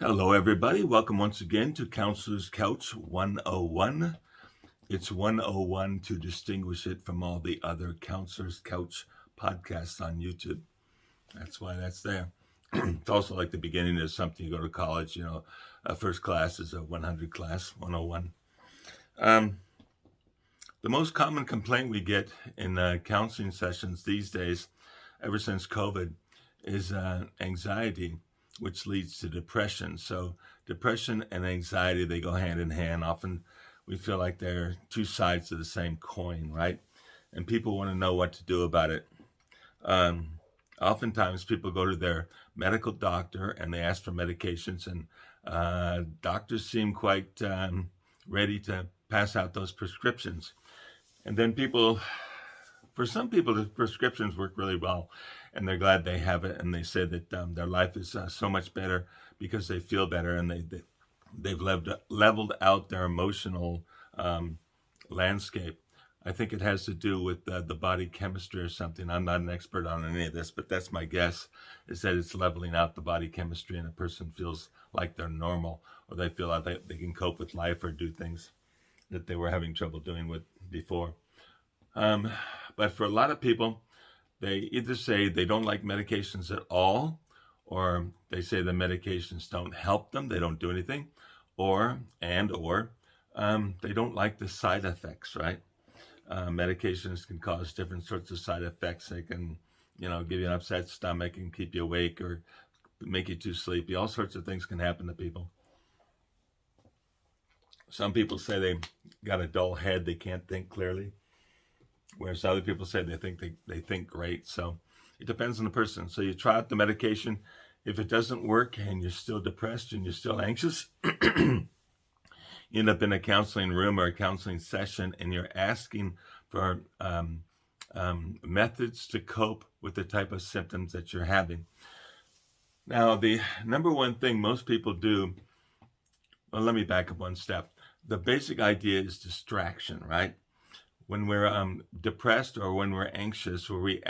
Hello, everybody. Welcome once again to Counselor's Couch 101. It's 101 to distinguish it from all the other Counselor's Couch podcasts on YouTube. That's why that's there. It's also like the beginning of something. You go to college, first class is a 100 class, 101. The most common complaint we get in counseling sessions these days, ever since COVID, is anxiety, which leads to depression. So depression and anxiety, they go hand in hand. Often we feel like they're two sides of the same coin, right? And people want to know what to do about it. Oftentimes people go to their medical doctor and they ask for medications, and doctors seem quite ready to pass out those prescriptions. And then for some people, the prescriptions work really well, and they're glad they have it, and they say that their life is so much better because they feel better, and they've leveled out their emotional landscape. I think it has to do with the body chemistry or something. I'm not an expert on any of this, but that's my guess, is that it's leveling out the body chemistry, and a person feels like they're normal, or they feel like they can cope with life or do things that they were having trouble doing with before. But for a lot of people, they either say they don't like medications at all, or they say the medications don't help them, they don't do anything, or they don't like the side effects, right? Medications can cause different sorts of side effects. They can, give you an upset stomach and keep you awake or make you too sleepy. All sorts of things can happen to people. Some people say they got a dull head, they can't think clearly, whereas other people say they think great. So it depends on the person. So you try out the medication. If it doesn't work and you're still depressed and you're still anxious, you end up in a counseling room or a counseling session, and you're asking for methods to cope with the type of symptoms that you're having. Now, the number one thing most people do, well, let me back up one step. The basic idea is distraction, right? When we're depressed or when we're anxious, we're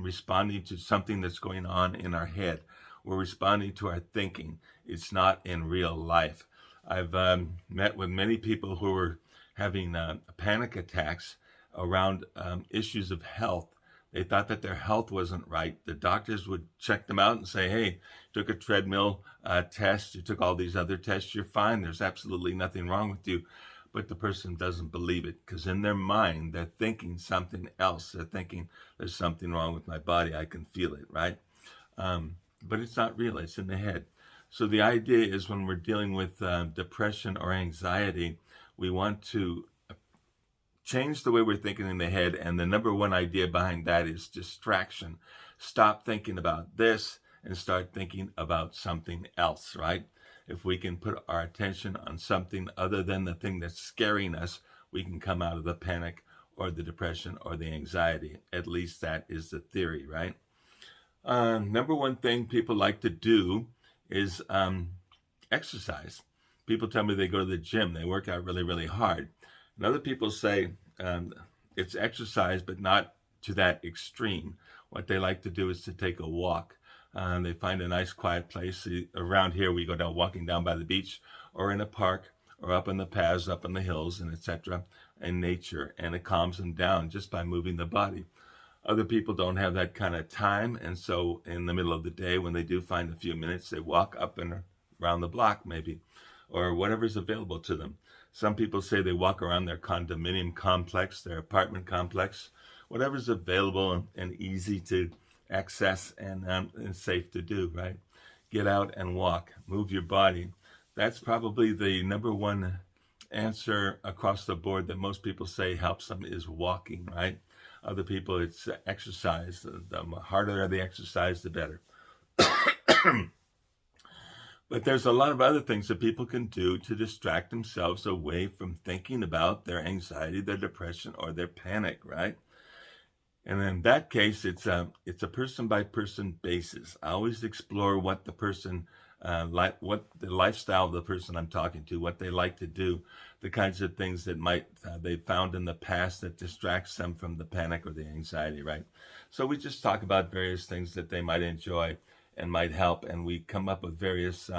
responding to something that's going on in our head. We're responding to our thinking. It's not in real life. I've met with many people who are having panic attacks around issues of health. They thought that their health wasn't right. The doctors would check them out and say, hey, took a treadmill test, you took all these other tests, you're fine. There's absolutely nothing wrong with you. But the person doesn't believe it, because in their mind, they're thinking something else. They're thinking there's something wrong with my body. I can feel it, right? But it's not real. It's in the head. So the idea is when we're dealing with depression or anxiety, we want to change the way we're thinking in the head. And the number one idea behind that is distraction. Stop thinking about this and start thinking about something else, right? If we can put our attention on something other than the thing that's scaring us, we can come out of the panic or the depression or the anxiety. At least that is the theory, right? Number one thing people like to do is exercise. People tell me they go to the gym, they work out really, really hard. And other people say it's exercise, but not to that extreme. What they like to do is to take a walk. They find a nice quiet place. Around here, we go down walking down by the beach or in a park or up on the paths, up on the hills, and etc. in nature, and it calms them down just by moving the body. Other people don't have that kind of time, and so in the middle of the day, when they do find a few minutes, they walk up and around the block maybe, or whatever's available to them. Some people say they walk around their condominium complex, their apartment complex, whatever's available and easy to access and safe to do, right? Get out and walk, move your body. That's probably the number one answer across the board that most people say helps them, is walking, right? Other people, it's exercise. The harder the exercise, the better. But there's a lot of other things that people can do to distract themselves away from thinking about their anxiety, their depression, or their panic, right? And in that case, it's a person by person basis. I always explore what the person what the lifestyle of the person I'm talking to, what they like to do, the kinds of things that might they found in the past that distracts them from the panic or the anxiety, right? So we just talk about various things that they might enjoy and might help, and we come up with various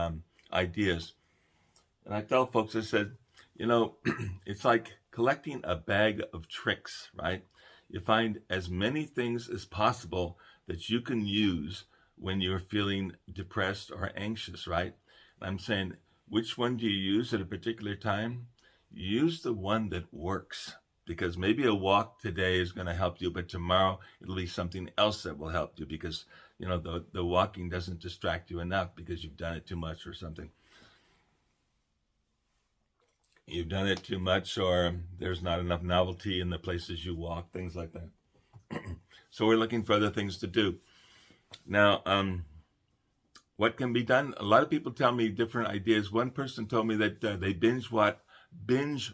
ideas. And I tell folks, I said, you know, it's like collecting a bag of tricks, right? You find as many things as possible that you can use when you're feeling depressed or anxious, right? I'm saying, which one do you use at a particular time? Use the one that works, because maybe a walk today is going to help you, but tomorrow it'll be something else that will help you, because you know the walking doesn't distract you enough because you've done it too much or something. You've done it too much, or there's not enough novelty in the places you walk, things like that. So we're looking for other things to do. Now, what can be done? A lot of people tell me different ideas. One person told me that they binge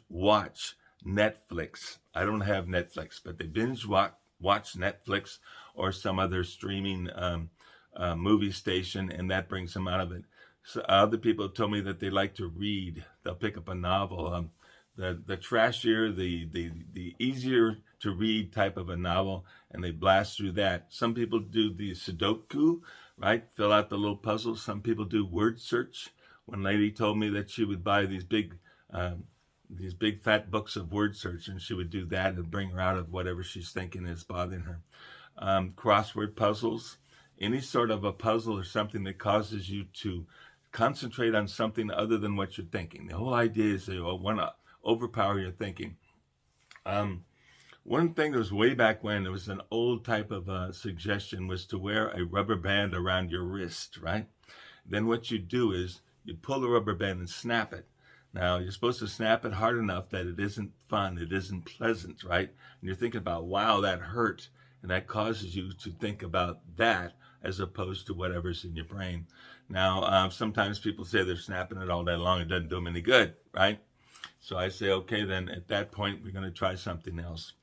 watch Netflix. I don't have Netflix, but they binge watch Netflix or some other streaming movie station, and that brings them out of it. So other people have told me that they like to read. They'll pick up a novel. The trashier, the easier to read type of a novel, and they blast through that. Some people do the Sudoku, right? Fill out the little puzzles. Some people do word search. One lady told me that she would buy these big fat books of word search, and she would do that and bring her out of whatever she's thinking is bothering her. Crossword puzzles, any sort of a puzzle or something that causes you to concentrate on something other than what you're thinking. The whole idea is you want to overpower your thinking. One thing that was way back when, it was an old type of suggestion, was to wear a rubber band around your wrist, right? Then what you do is you pull the rubber band and snap it. Now, you're supposed to snap it hard enough that it isn't fun, it isn't pleasant, right? And you're thinking about, wow, that hurt. And that causes you to think about that as opposed to whatever's in your brain. Now, sometimes people say they're snapping it all day long. It doesn't do them any good, right? So I say, okay, then at that point, we're going to try something else.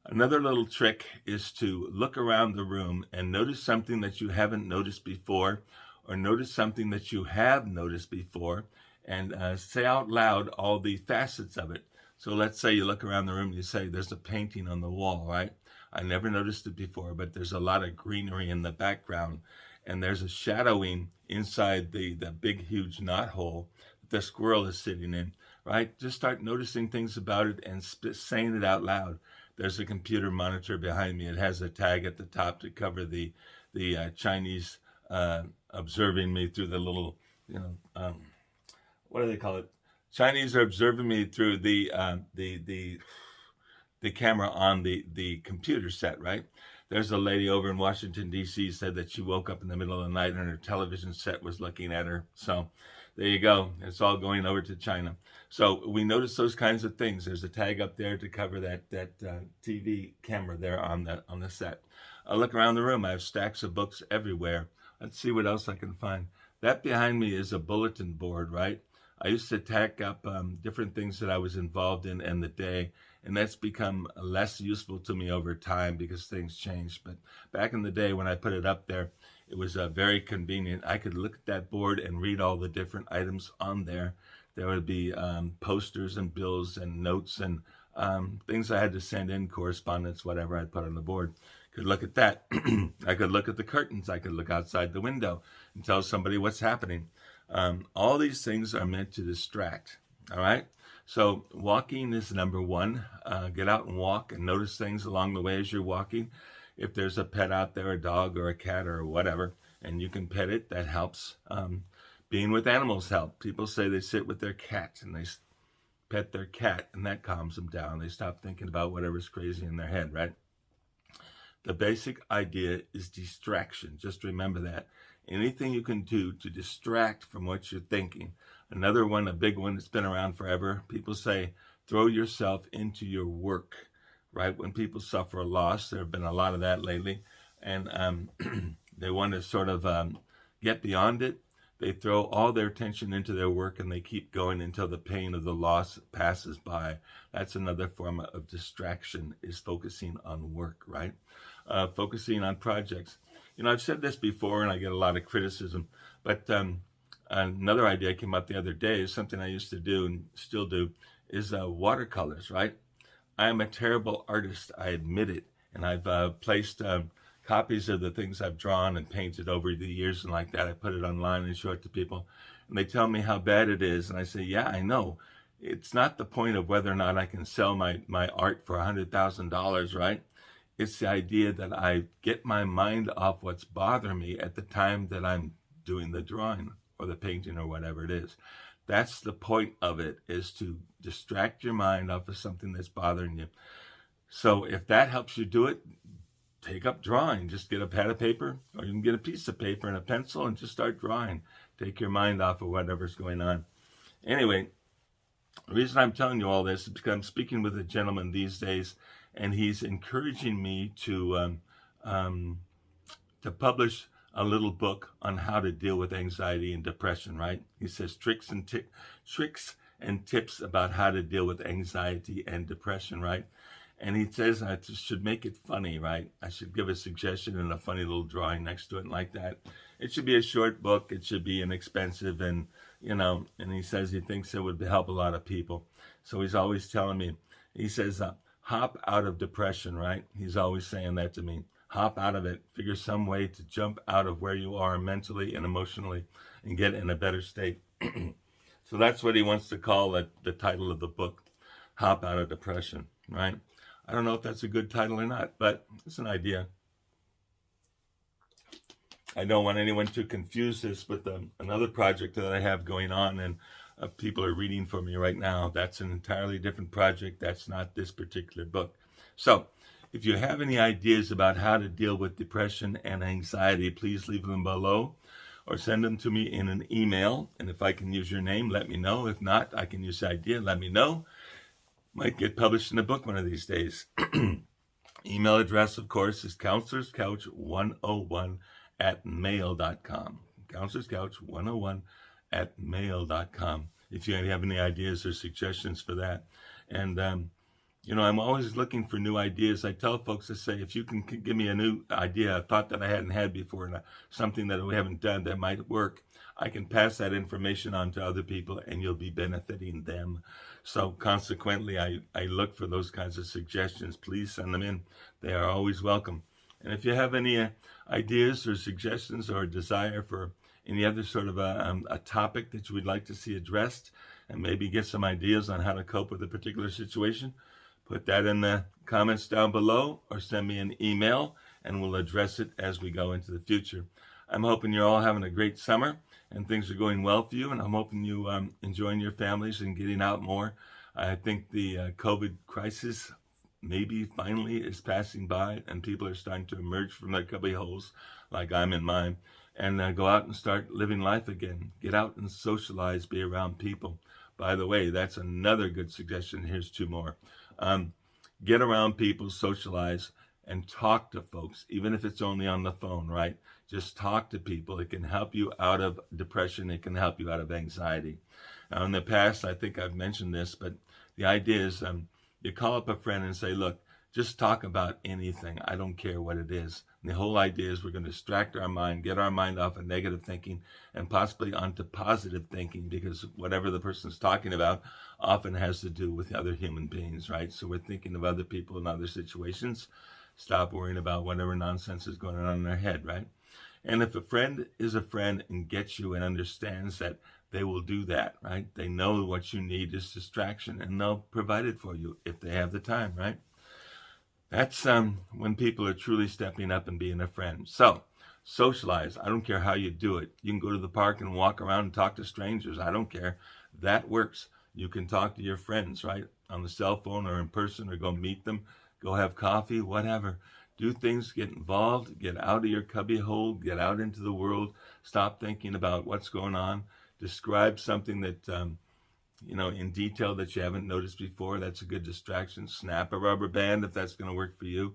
Another little trick is to look around the room and notice something that you haven't noticed before, or notice something that you have noticed before, and say out loud all the facets of it. So let's say you look around the room and you say, there's a painting on the wall, right? I never noticed it before, but there's a lot of greenery in the background, and there's a shadowing inside the big, huge knot hole that the squirrel is sitting in, right? Just start noticing things about it and saying it out loud. There's a computer monitor behind me. It has a tag at the top to cover the Chinese observing me through the little, what do they call it? Chinese are observing me through the camera on the computer set, right? There's a lady over in Washington, D.C. said that she woke up in the middle of the night and her television set was looking at her. So there you go. It's all going over to China. So we notice those kinds of things. There's a tag up there to cover that TV camera there on the set. I look around the room. I have stacks of books everywhere. Let's see what else I can find. That behind me is a bulletin board, right? I used to tack up different things that I was involved in the day, and that's become less useful to me over time because things changed. But back in the day when I put it up there, it was very convenient. I could look at that board and read all the different items on there. There would be posters and bills and notes and things I had to send in, correspondence, whatever I'd put on the board. Could look at that. I could look at the curtains. I could look outside the window and tell somebody what's happening. All these things are meant to distract, all right? So walking is number one. Get out and walk and notice things along the way as you're walking. If there's a pet out there, a dog or a cat or whatever, and you can pet it, that helps. Being with animals help. People say they sit with their cat and they pet their cat, and that calms them down. They stop thinking about whatever's crazy in their head, right? The basic idea is distraction. Just remember that. Anything you can do to distract from what you're thinking. Another one, a big one that's been around forever. People say, throw yourself into your work, right? When people suffer a loss, there have been a lot of that lately, and they want to sort of get beyond it. They throw all their attention into their work and they keep going until the pain of the loss passes by. That's another form of distraction, is focusing on work, right? Focusing on projects. You know, I've said this before and I get a lot of criticism, but another idea came up the other day, is something I used to do and still do, is watercolors, right? I am a terrible artist, I admit it, and I've placed copies of the things I've drawn and painted over the years and like that. I put it online and show it to people, and they tell me how bad it is. And I say, yeah, I know. It's not the point of whether or not I can sell my art for $100,000, right? It's the idea that I get my mind off what's bothering me at the time that I'm doing the drawing or the painting or whatever it is. That's the point of it, is to distract your mind off of something that's bothering you. So if that helps you do it, take up drawing. Just get a pad of paper, or you can get a piece of paper and a pencil and just start drawing. Take your mind off of whatever's going on. Anyway, the reason I'm telling you all this is because I'm speaking with a gentleman these days, and he's encouraging me to publish a little book on how to deal with anxiety and depression, right? He says tricks and tips about how to deal with anxiety and depression, right? And he says I should make it funny, right? I should give a suggestion and a funny little drawing next to it and like that. It should be a short book. It should be inexpensive, and, you know, and he says he thinks it would help a lot of people. So he's always telling me, he says, hop out of depression, right? He's always saying that to me. Hop out of it. Figure some way to jump out of where you are mentally and emotionally and get in a better state. So that's what he wants to call the title of the book, Hop Out of Depression, right? I don't know if that's a good title or not, but it's an idea. I don't want anyone to confuse this with another project that I have going on, and people are reading for me right now. That's an entirely different project. That's not this particular book. So if you have any ideas about how to deal with depression and anxiety, please leave them below or send them to me in an email. And if I can use your name, let me know. If not, I can use the idea, let me know. Might get published in a book one of these days. Email address, of course, is counselorscouch101@mail.com. counselorscouch101@mail.com. If you have any ideas or suggestions for that. And, you know, I'm always looking for new ideas. I tell folks, I say, if you can give me a new idea, a thought that I hadn't had before, and something that we haven't done that might work, I can pass that information on to other people, and you'll be benefiting them. So consequently, I look for those kinds of suggestions. Please send them in. They are always welcome. And if you have any ideas or suggestions or desire for any other sort of a topic that you would like to see addressed, and maybe get some ideas on how to cope with a particular situation, put that in the comments down below or send me an email, and we'll address it as we go into the future. I'm hoping you're all having a great summer and things are going well for you, and I'm hoping you enjoying your families and getting out more. I think the COVID crisis maybe finally is passing by, and people are starting to emerge from their cubby holes like I'm in mine, and go out and start living life again. Get out and socialize, be around people. By the way, that's another good suggestion. Here's two more. Get around people, socialize, and talk to folks, even if it's only on the phone, right? Just talk to people. It can help you out of depression. It can help you out of anxiety. Now, in the past, I think I've mentioned this, but the idea is you call up a friend and say, look, just talk about anything. I don't care what it is. And the whole idea is we're going to distract our mind, get our mind off of negative thinking and possibly onto positive thinking, because whatever the person's talking about often has to do with other human beings, right? So we're thinking of other people in other situations. Stop worrying about whatever nonsense is going on in their head, right? And if a friend is a friend and gets you and understands that, they will do that, right? They know what you need is distraction, and they'll provide it for you if they have the time, right? That's when people are truly stepping up and being a friend. So, socialize. I don't care how you do it. You can go to the park and walk around and talk to strangers. I don't care. That works. You can talk to your friends, right? On the cell phone or in person, or go meet them. Go have coffee, whatever. Do things, get involved, get out of your cubby hole, get out into the world. Stop thinking about what's going on. Describe something that, you know, in detail that you haven't noticed before. That's a good distraction. Snap a rubber band if that's going to work for you.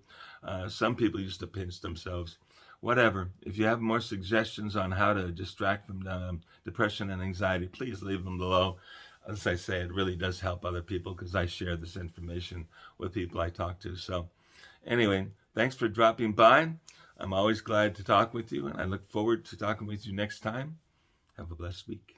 Some people used to pinch themselves. Whatever. If you have more suggestions on how to distract from depression and anxiety, please leave them below. As I say, it really does help other people because I share this information with people I talk to. So anyway, thanks for dropping by. I'm always glad to talk with you, and I look forward to talking with you next time. Have a blessed week.